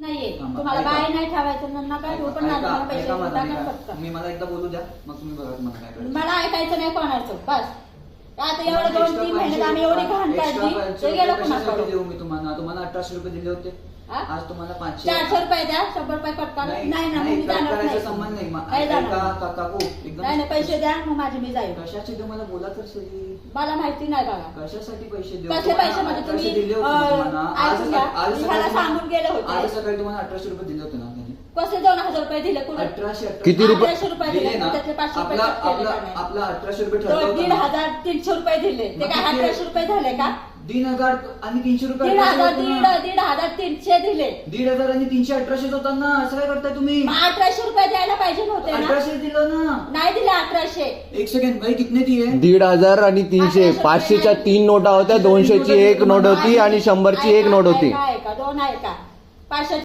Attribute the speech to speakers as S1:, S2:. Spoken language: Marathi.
S1: नाहीये तुम्हाला बाय नाही ठेवायचं ना काय पण पैसे
S2: मी मला एकदा बोलू द्या मग तुम्ही बघा तुम्हाला काय करायचं.
S1: मला ऐकायचं नाही कोणाचं बस. आता एवढं 2-3 महिन्यात आम्ही एवढी घाण काढली ते गेलं कोणाकडे
S2: देऊ मी तुम्हाला 1800 रुपये दिले होते. आज तुम्हाला
S1: 400 रुपये द्या 100 रुपये कट नाही ना मी जाणार नाही
S2: संबंध नाही काकू एकदम
S1: नाही पैसे द्या मग माझी मी जाईल.
S2: कशाचे देऊ मला बोला तर सरी.
S1: मला माहिती नाही बघा
S2: कशासाठी पैसे देऊ.
S1: कसे पैसे म्हणजे तुम्ही
S2: दिले होते
S1: आज सांगून गेले होते.
S2: आज सकाळी तुम्हाला 1800 रुपये दिले होते ना त्यांनी.
S1: कसे 2000 रुपये दिले कुठे
S2: 1800
S3: किती रुपये
S1: 1800 रुपये दिले त्यातले 500 रुपये
S2: आपला 1800 रुपये ठरवलं
S1: 1300 रुपये दिले ते काय 1800 रुपये झाले का
S2: 3000 आणि 300 रुपये
S1: 1300 दिले
S2: 1500 आणि 300 1800 होता ना. असं काय करताय तुम्ही.
S1: 1800 रुपये द्यायला पाहिजे नव्हते ना
S2: 1800 दिलं ना.
S1: नाही दिले 1800.
S2: एक सेकंड भाई कितने दिए
S3: 1500 आणि 300 500च्या 3 नोटा होत्या 200ची 1 नोट होती आणि 100ची 1 नोट होती.
S1: आहे का 2 आहे का 500